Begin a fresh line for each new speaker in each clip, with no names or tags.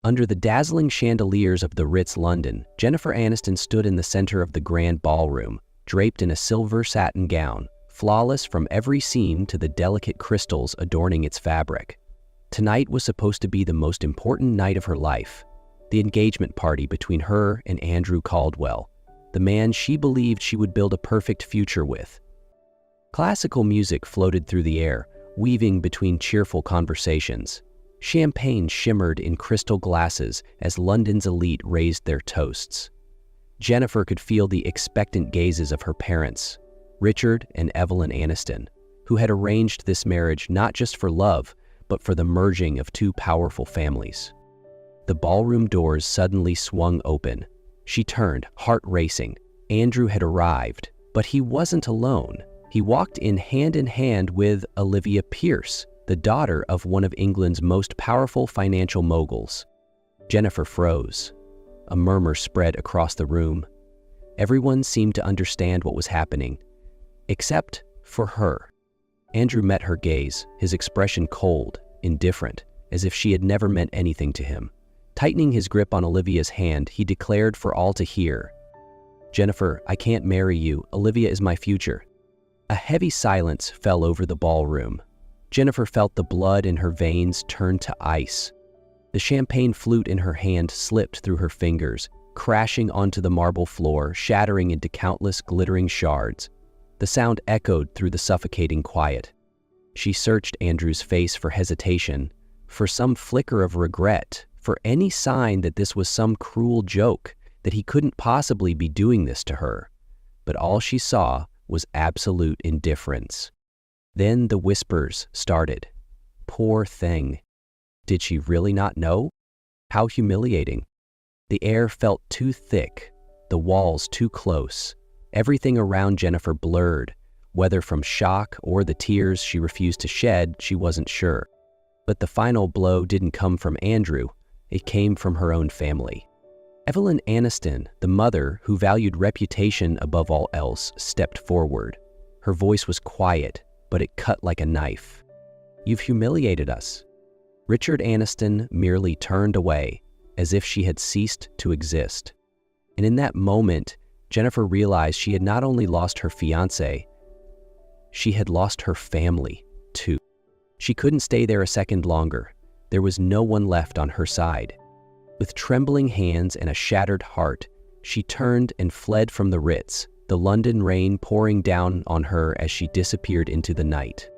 Under the dazzling chandeliers of the Ritz London, Jennifer Aniston stood in the center of the grand ballroom, draped in a silver satin gown, flawless from every seam to the delicate crystals adorning its fabric. Tonight was supposed to be the most important night of her life, the engagement party between her and Andrew Caldwell, the man she believed she would build a perfect future with. Classical music floated through the air, weaving between cheerful conversations. Champagne shimmered in crystal glasses as London's elite raised their toasts. Jennifer could feel the expectant gazes of her parents, Richard and Evelyn Aniston, who had arranged this marriage not just for love, but for the merging of two powerful families. The ballroom doors suddenly swung open. She turned, heart racing. Andrew had arrived, but he wasn't alone. He walked in hand with Olivia Pearce, the daughter of one of England's most powerful financial moguls. Jennifer froze. A murmur spread across the room. Everyone seemed to understand what was happening, except for her. Andrew met her gaze, his expression cold, indifferent, as if she had never meant anything to him. Tightening his grip on Olivia's hand, he declared for all to hear, "Jennifer, I can't marry you. Olivia is my future." A heavy silence fell over the ballroom. Jennifer felt the blood in her veins turn to ice. The champagne flute in her hand slipped through her fingers, crashing onto the marble floor, shattering into countless glittering shards. The sound echoed through the suffocating quiet. She searched Andrew's face for hesitation, for some flicker of regret, for any sign that this was some cruel joke, that he couldn't possibly be doing this to her. But all she saw was absolute indifference. Then the whispers started. Poor thing. Did she really not know? How humiliating. The air felt too thick, the walls too close. Everything around Jennifer blurred. Whether from shock or the tears she refused to shed, she wasn't sure. But the final blow didn't come from Andrew. It came from her own family. Evelyn Aniston, the mother who valued reputation above all else, stepped forward. Her voice was quiet, but it cut like a knife. "You've humiliated us." Richard Aniston merely turned away, as if she had ceased to exist. And in that moment, Jennifer realized she had not only lost her fiancé, she had lost her family, too. She couldn't stay there a second longer. There was no one left on her side. With trembling hands and a shattered heart, she turned and fled from the Ritz, the London rain pouring down on her as she disappeared into the night.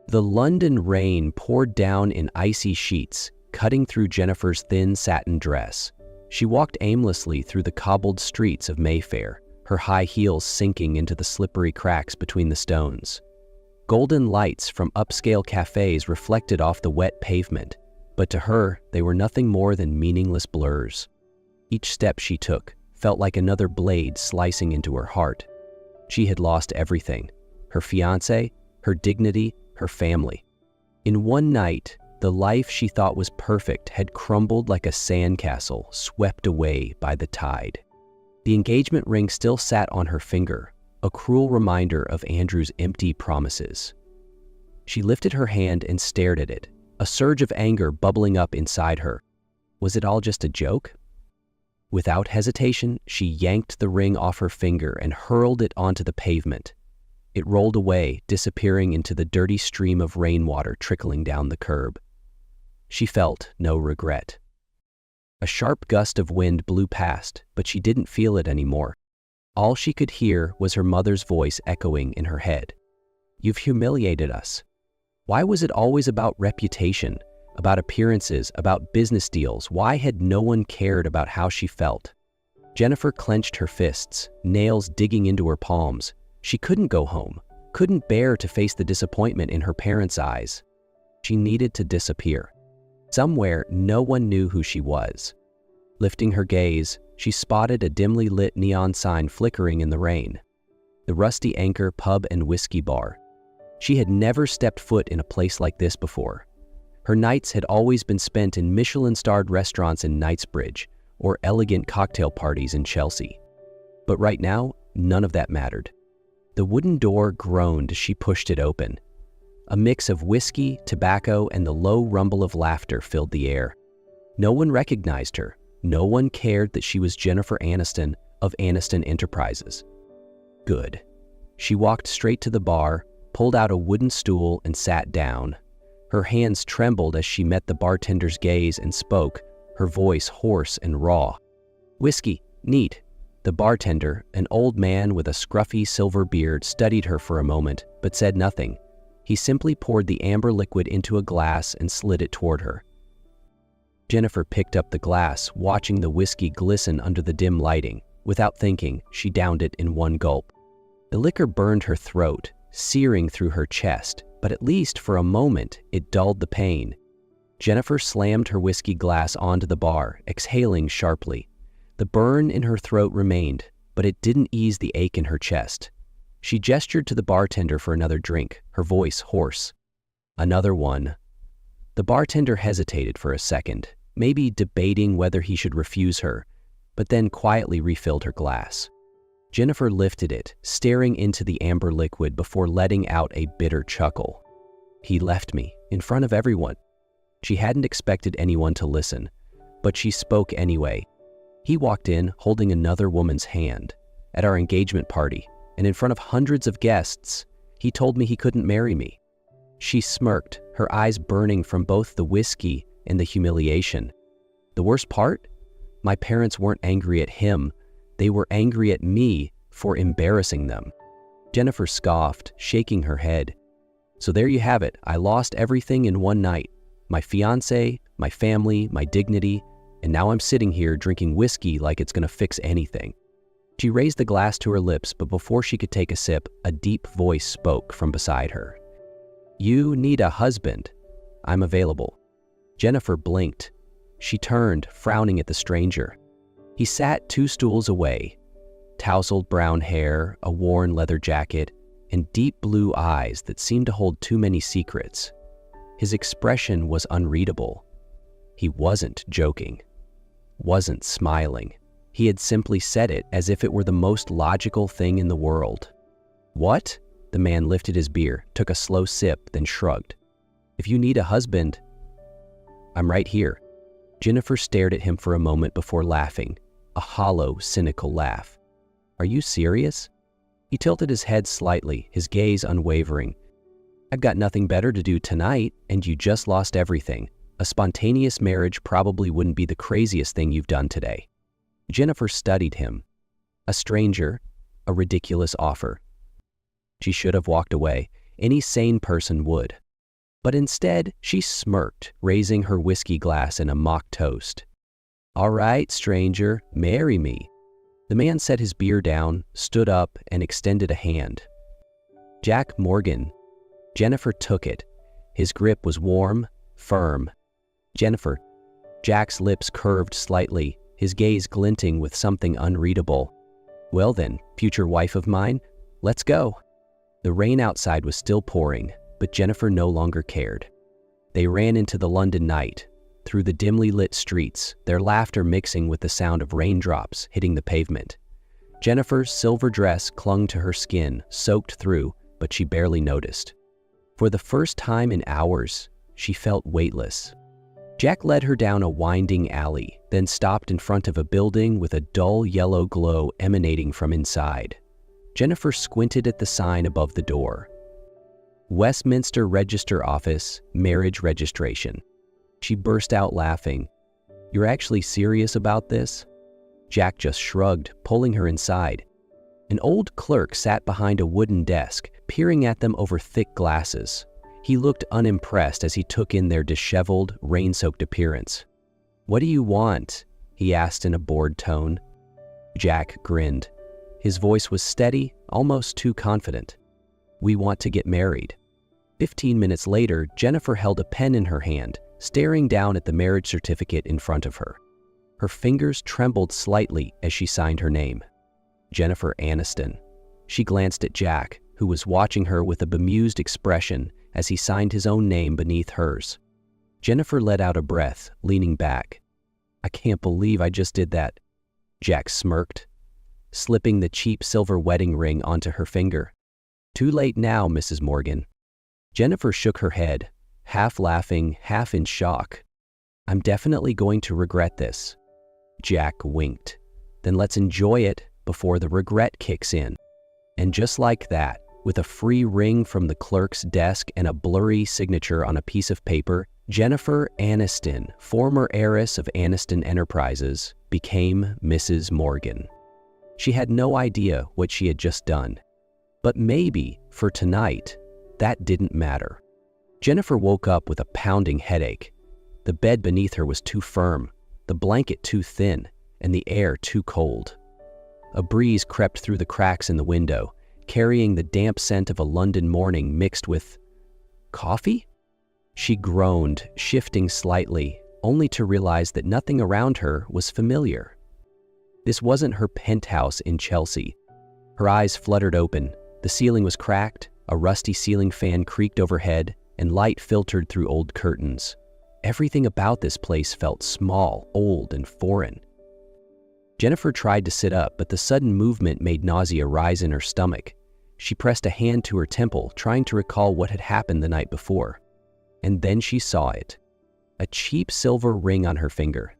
The London rain poured down in icy sheets, cutting through Jennifer's thin satin dress. She walked aimlessly through the cobbled streets of Mayfair, her high heels sinking into the slippery cracks between the stones. Golden lights from upscale cafes reflected off the wet pavement, but to her, they were nothing more than meaningless blurs. Each step she took felt like another blade slicing into her heart. She had lost everything: her fiancé, her dignity, her family. In one night, the life she thought was perfect had crumbled like a sandcastle swept away by the tide. The engagement ring still sat on her finger, a cruel reminder of Andrew's empty promises. She lifted her hand and stared at it, a surge of anger bubbling up inside her. Was it all just a joke? Without hesitation, she yanked the ring off her finger and hurled it onto the pavement. It rolled away, disappearing into the dirty stream of rainwater trickling down the curb. She felt no regret. A sharp gust of wind blew past, but she didn't feel it anymore. All she could hear was her mother's voice echoing in her head. "You've humiliated us." Why was it always about reputation, about appearances, about business deals? Why had no one cared about how she felt? Jennifer clenched her fists, nails digging into her palms. She couldn't go home, couldn't bear to face the disappointment in her parents' eyes. She needed to disappear. Somewhere, no one knew who she was. Lifting her gaze, she spotted a dimly lit neon sign flickering in the rain. The Rusty Anchor Pub and Whiskey Bar. She had never stepped foot in a place like this before. Her nights had always been spent in Michelin-starred restaurants in Knightsbridge or elegant cocktail parties in Chelsea. But right now, none of that mattered. The wooden door groaned as she pushed it open. A mix of whiskey, tobacco, and the low rumble of laughter filled the air. No one recognized her. No one cared that she was Jennifer Aniston of Aniston Enterprises. Good. She walked straight to the bar, pulled out a wooden stool, and sat down. Her hands trembled as she met the bartender's gaze and spoke, her voice hoarse and raw. "Whiskey, neat." The bartender, an old man with a scruffy silver beard, studied her for a moment, but said nothing. He simply poured the amber liquid into a glass and slid it toward her. Jennifer picked up the glass, watching the whiskey glisten under the dim lighting. Without thinking, she downed it in one gulp. The liquor burned her throat, searing through her chest, but at least for a moment it dulled the pain. Jennifer slammed her whiskey glass onto the bar, exhaling sharply. The burn in her throat remained, but it didn't ease the ache in her chest. She gestured to the bartender for another drink, her voice hoarse. "Another one." The bartender hesitated for a second, maybe debating whether he should refuse her, but then quietly refilled her glass. Jennifer lifted it, staring into the amber liquid before letting out a bitter chuckle. "He left me, in front of everyone." She hadn't expected anyone to listen, but she spoke anyway. "He walked in holding another woman's hand. At our engagement party, and in front of hundreds of guests, he told me he couldn't marry me." She smirked, her eyes burning from both the whiskey and the humiliation. "The worst part? My parents weren't angry at him. They were angry at me for embarrassing them." Jennifer scoffed, shaking her head. "So there you have it. I lost everything in one night. My fiancé, my family, my dignity, and now I'm sitting here drinking whiskey like it's gonna fix anything." She raised the glass to her lips, but before she could take a sip, a deep voice spoke from beside her. "You need a husband. I'm available." Jennifer blinked. She turned, frowning at the stranger. He sat 2 stools away, tousled brown hair, a worn leather jacket, and deep blue eyes that seemed to hold too many secrets. His expression was unreadable. He wasn't joking, wasn't smiling. He had simply said it as if it were the most logical thing in the world. "What?" The man lifted his beer, took a slow sip, then shrugged. "If you need a husband, I'm right here." Jennifer stared at him for a moment before laughing, a hollow, cynical laugh. "Are you serious?" He tilted his head slightly, his gaze unwavering. "I've got nothing better to do tonight, and you just lost everything. A spontaneous marriage probably wouldn't be the craziest thing you've done today." Jennifer studied him. A stranger, a ridiculous offer. She should have walked away. Any sane person would. But instead, she smirked, raising her whiskey glass in a mock toast. "All right, stranger, marry me." The man set his beer down, stood up, and extended a hand. "Jack Morgan." Jennifer took it. His grip was warm, firm. "Jennifer." Jack's lips curved slightly, his gaze glinting with something unreadable. "Well then, future wife of mine, let's go." The rain outside was still pouring, but Jennifer no longer cared. They ran into the London night, through the dimly lit streets, their laughter mixing with the sound of raindrops hitting the pavement. Jennifer's silver dress clung to her skin, soaked through, but she barely noticed. For the first time in hours, she felt weightless. Jack led her down a winding alley, then stopped in front of a building with a dull yellow glow emanating from inside. Jennifer squinted at the sign above the door. "Westminster Register Office, Marriage Registration." She burst out laughing. "You're actually serious about this?" Jack just shrugged, pulling her inside. An old clerk sat behind a wooden desk, peering at them over thick glasses. He looked unimpressed as he took in their disheveled, rain-soaked appearance. "What do you want?" he asked in a bored tone. Jack grinned. His voice was steady, almost too confident. "We want to get married." 15 minutes later, Jennifer held a pen in her hand, staring down at the marriage certificate in front of her. Her fingers trembled slightly as she signed her name. Jennifer Aniston. She glanced at Jack, who was watching her with a bemused expression as he signed his own name beneath hers. Jennifer let out a breath, leaning back. "I can't believe I just did that." Jack smirked, slipping the cheap silver wedding ring onto her finger. "Too late now, Mrs. Morgan." Jennifer shook her head, half laughing, half in shock. I'm definitely going to regret this. Jack winked. Then let's enjoy it before the regret kicks in. And just like that, with a free ring from the clerk's desk and a blurry signature on a piece of paper, Jennifer Aniston, former heiress of Aniston Enterprises, became Mrs. Morgan. She had no idea what she had just done. But maybe, for tonight, that didn't matter. Jennifer woke up with a pounding headache. The bed beneath her was too firm, the blanket too thin, and the air too cold. A breeze crept through the cracks in the window, carrying the damp scent of a London morning mixed with coffee? She groaned, shifting slightly, only to realize that nothing around her was familiar. This wasn't her penthouse in Chelsea. Her eyes fluttered open, the ceiling was cracked, a rusty ceiling fan creaked overhead, and light filtered through old curtains. Everything about this place felt small, old, and foreign. Jennifer tried to sit up, but the sudden movement made nausea rise in her stomach. She pressed a hand to her temple, trying to recall what had happened the night before. And then she saw it. A cheap silver ring on her finger.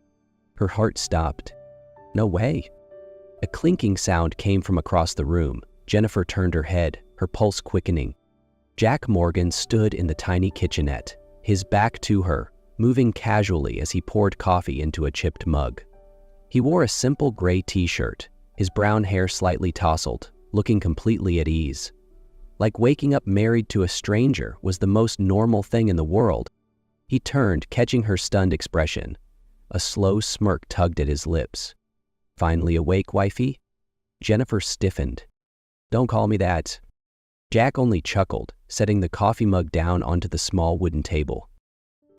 Her heart stopped. No way. A clinking sound came from across the room. Jennifer turned her head, her pulse quickening. Jack Morgan stood in the tiny kitchenette, his back to her, moving casually as he poured coffee into a chipped mug. He wore a simple gray t-shirt, his brown hair slightly tousled, looking completely at ease. Like waking up married to a stranger was the most normal thing in the world. He turned, catching her stunned expression. A slow smirk tugged at his lips. Finally awake, wifey? Jennifer stiffened. Don't call me that. Jack only chuckled, setting the coffee mug down onto the small wooden table.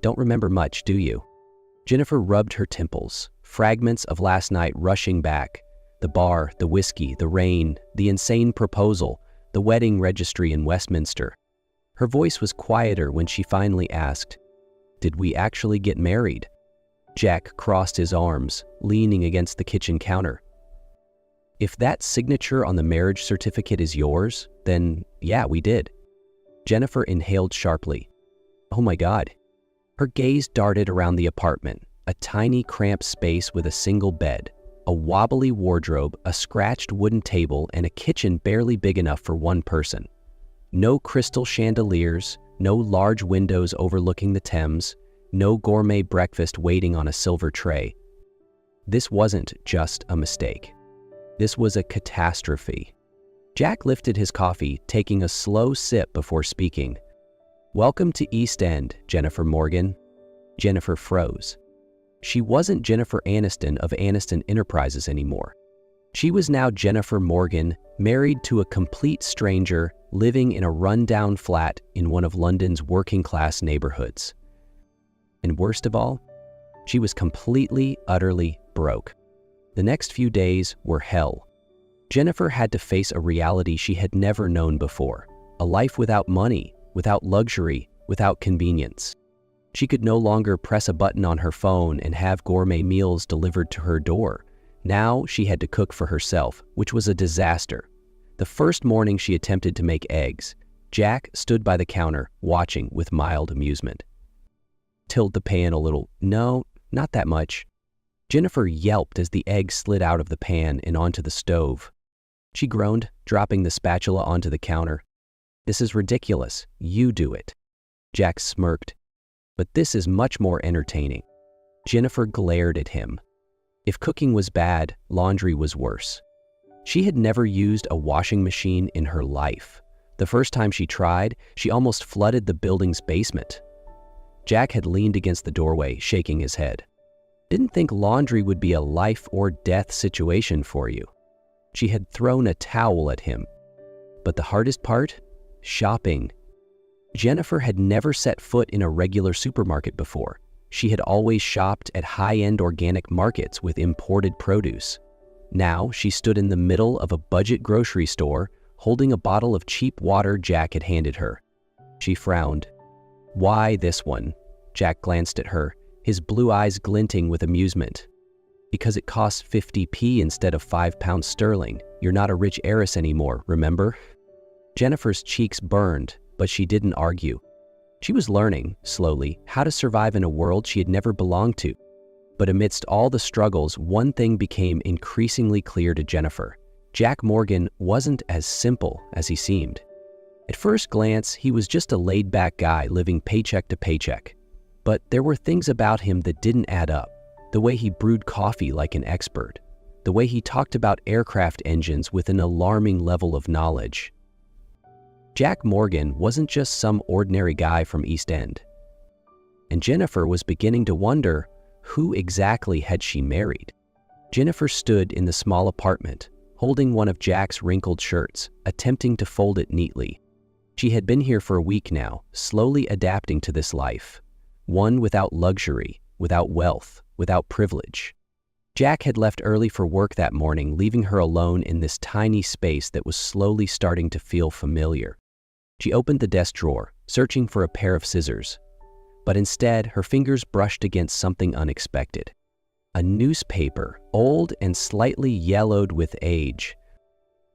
Don't remember much, do you? Jennifer rubbed her temples, fragments of last night rushing back. The bar, the whiskey, the rain, the insane proposal, the wedding registry in Westminster. Her voice was quieter when she finally asked, "Did we actually get married?" Jack crossed his arms, leaning against the kitchen counter. If that signature on the marriage certificate is yours, then yeah, we did. Jennifer inhaled sharply. Oh my God. Her gaze darted around the apartment, a tiny cramped space with a single bed, a wobbly wardrobe, a scratched wooden table, and a kitchen barely big enough for one person. No crystal chandeliers, no large windows overlooking the Thames, no gourmet breakfast waiting on a silver tray. This wasn't just a mistake. This was a catastrophe. Jack lifted his coffee, taking a slow sip before speaking. Welcome to East End, Jennifer Morgan. Jennifer froze. She wasn't Jennifer Aniston of Aniston Enterprises anymore. She was now Jennifer Morgan, married to a complete stranger, living in a run-down flat in one of London's working-class neighborhoods. And worst of all, she was completely, utterly broke. The next few days were hell. Jennifer had to face a reality she had never known before, a life without money, without luxury, without convenience. She could no longer press a button on her phone and have gourmet meals delivered to her door. Now she had to cook for herself, which was a disaster. The first morning she attempted to make eggs, Jack stood by the counter, watching with mild amusement. Tilt the pan a little. No, not that much. Jennifer yelped as the egg slid out of the pan and onto the stove. She groaned, dropping the spatula onto the counter. This is ridiculous. You do it. Jack smirked. But this is much more entertaining. Jennifer glared at him. If cooking was bad, laundry was worse. She had never used a washing machine in her life. The first time she tried, she almost flooded the building's basement. Jack had leaned against the doorway, shaking his head. Didn't think laundry would be a life or death situation for you. She had thrown a towel at him. But the hardest part? Shopping. Jennifer had never set foot in a regular supermarket before. She had always shopped at high-end organic markets with imported produce. Now she stood in the middle of a budget grocery store, holding a bottle of cheap water Jack had handed her. She frowned. Why this one? Jack glanced at her, his blue eyes glinting with amusement. Because it costs 50p instead of £5 sterling. You're not a rich heiress anymore, remember? Jennifer's cheeks burned, but she didn't argue. She was learning, slowly, how to survive in a world she had never belonged to. But amidst all the struggles, one thing became increasingly clear to Jennifer. Jack Morgan wasn't as simple as he seemed. At first glance, he was just a laid-back guy living paycheck to paycheck. But there were things about him that didn't add up. The way he brewed coffee like an expert. The way he talked about aircraft engines with an alarming level of knowledge. Jack Morgan wasn't just some ordinary guy from East End. And Jennifer was beginning to wonder, who exactly had she married? Jennifer stood in the small apartment, holding one of Jack's wrinkled shirts, attempting to fold it neatly. She had been here for a week now, slowly adapting to this life. One without luxury, without wealth, without privilege. Jack had left early for work that morning, leaving her alone in this tiny space that was slowly starting to feel familiar. She opened the desk drawer, searching for a pair of scissors. But instead, her fingers brushed against something unexpected. A newspaper, old and slightly yellowed with age.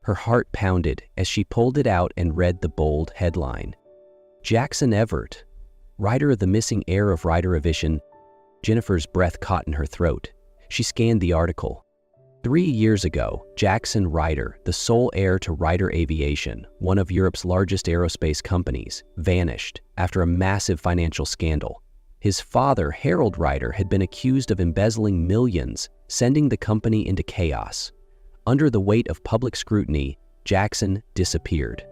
Her heart pounded as she pulled it out and read the bold headline. Jackson Everett, writer of The Missing Heir of Ryder Aviation. Jennifer's breath caught in her throat. She scanned the article. 3 years ago, Jackson Ryder, the sole heir to Ryder Aviation, one of Europe's largest aerospace companies, vanished after a massive financial scandal. His father, Harold Ryder, had been accused of embezzling millions, sending the company into chaos. Under the weight of public scrutiny, Jackson disappeared.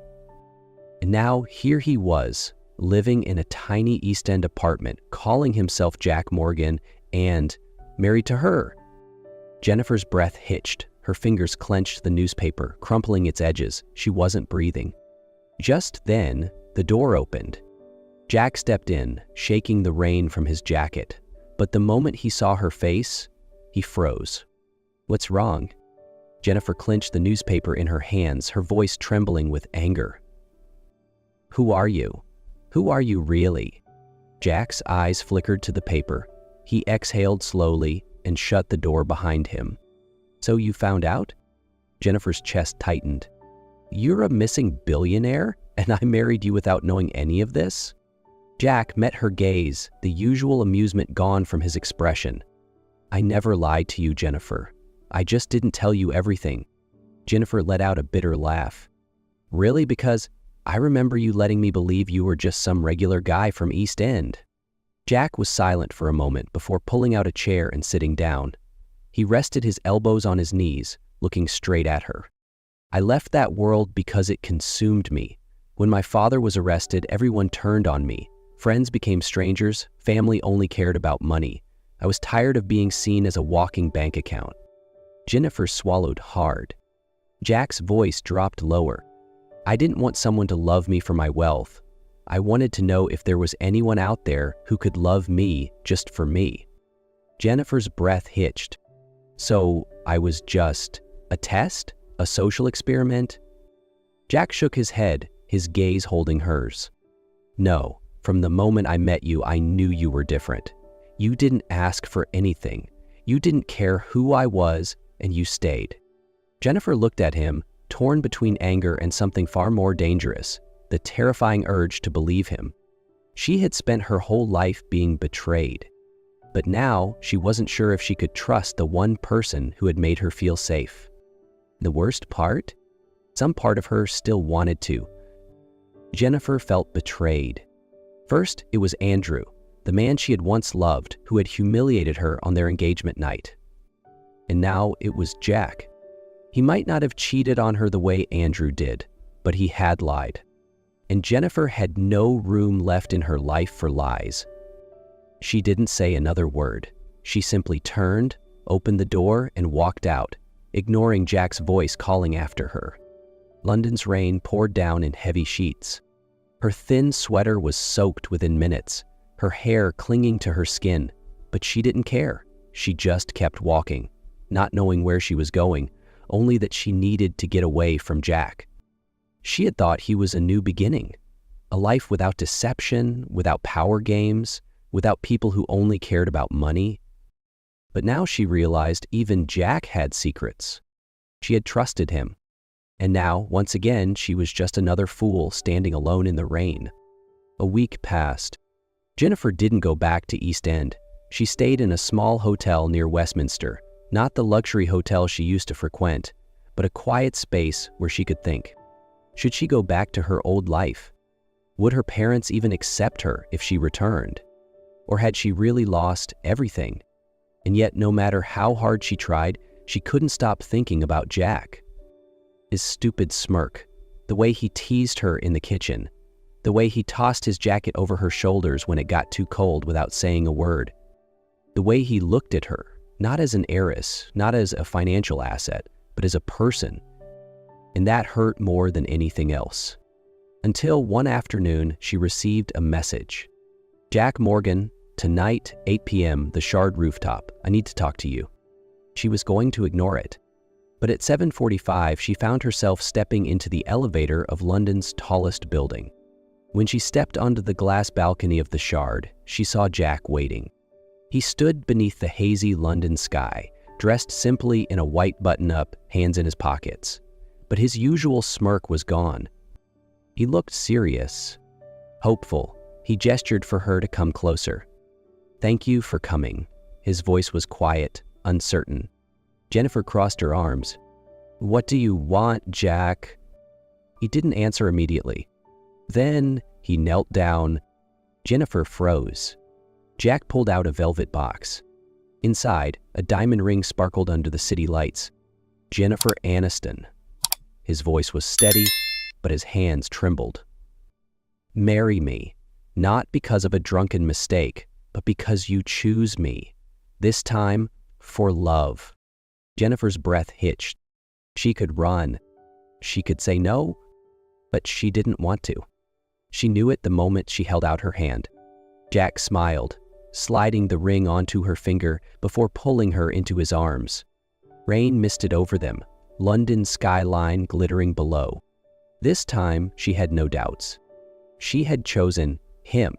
And now here he was, living in a tiny East End apartment, calling himself Jack Morgan and married to her. Jennifer's breath hitched. Her fingers clenched the newspaper, crumpling its edges. She wasn't breathing. Just then, the door opened. Jack stepped in, shaking the rain from his jacket. But the moment he saw her face, he froze. "What's wrong?" Jennifer clenched the newspaper in her hands, her voice trembling with anger. "Who are you? Who are you really?" Jack's eyes flickered to the paper. He exhaled slowly and shut the door behind him. "So you found out?" Jennifer's chest tightened. "You're a missing billionaire, and I married you without knowing any of this?" Jack met her gaze, the usual amusement gone from his expression. "I never lied to you, Jennifer. I just didn't tell you everything." Jennifer let out a bitter laugh. "Really? Because I remember you letting me believe you were just some regular guy from East End." Jack was silent for a moment before pulling out a chair and sitting down. He rested his elbows on his knees, looking straight at her. "I left that world because it consumed me. When my father was arrested, everyone turned on me. Friends became strangers, family only cared about money. I was tired of being seen as a walking bank account." Jennifer swallowed hard. Jack's voice dropped lower. "I didn't want someone to love me for my wealth. I wanted to know if there was anyone out there who could love me just for me." Jennifer's breath hitched. "So I was just a test? A social experiment?" Jack shook his head, his gaze holding hers. "No, from the moment I met you, I knew you were different. You didn't ask for anything. You didn't care who I was, and you stayed." Jennifer looked at him, torn between anger and something far more dangerous, the terrifying urge to believe him. She had spent her whole life being betrayed. But now, she wasn't sure if she could trust the one person who had made her feel safe. The worst part? Some part of her still wanted to. Jennifer felt betrayed. First, it was Andrew, the man she had once loved, who had humiliated her on their engagement night. And now it was Jack. He might not have cheated on her the way Andrew did, but he had lied. And Jennifer had no room left in her life for lies. She didn't say another word. She simply turned, opened the door, and walked out, ignoring Jack's voice calling after her. London's rain poured down in heavy sheets. Her thin sweater was soaked within minutes, her hair clinging to her skin, but she didn't care. She just kept walking, not knowing where she was going, only that she needed to get away from Jack. She had thought he was a new beginning, a life without deception, without power games, without people who only cared about money. But now she realized even Jack had secrets. She had trusted him. And now, once again, she was just another fool standing alone in the rain. A week passed. Jennifer didn't go back to East End. She stayed in a small hotel near Westminster, not the luxury hotel she used to frequent, but a quiet space where she could think. Should she go back to her old life? Would her parents even accept her if she returned? Or had she really lost everything? And yet, no matter how hard she tried, she couldn't stop thinking about Jack. His stupid smirk, the way he teased her in the kitchen, the way he tossed his jacket over her shoulders when it got too cold without saying a word, the way he looked at her, not as an heiress, not as a financial asset, but as a person. And that hurt more than anything else. Until one afternoon, she received a message. Jack Morgan, tonight, 8 p.m., the Shard rooftop. I need to talk to you. She was going to ignore it. But at 7:45, she found herself stepping into the elevator of London's tallest building. When she stepped onto the glass balcony of the Shard, she saw Jack waiting. He stood beneath the hazy London sky, dressed simply in a white button-up, hands in his pockets. But his usual smirk was gone. He looked serious, hopeful. He gestured for her to come closer. "Thank you for coming." His voice was quiet, uncertain. Jennifer crossed her arms. "What do you want, Jack?" He didn't answer immediately. Then he knelt down. Jennifer froze. Jack pulled out a velvet box. Inside, a diamond ring sparkled under the city lights. "Jennifer Aniston." His voice was steady, but his hands trembled. "Marry me, not because of a drunken mistake, but because you choose me. This time, for love." Jennifer's breath hitched. She could run. She could say no, but she didn't want to. She knew it the moment she held out her hand. Jack smiled, sliding the ring onto her finger before pulling her into his arms. Rain misted over them, London's skyline glittering below. This time, she had no doubts. She had chosen him.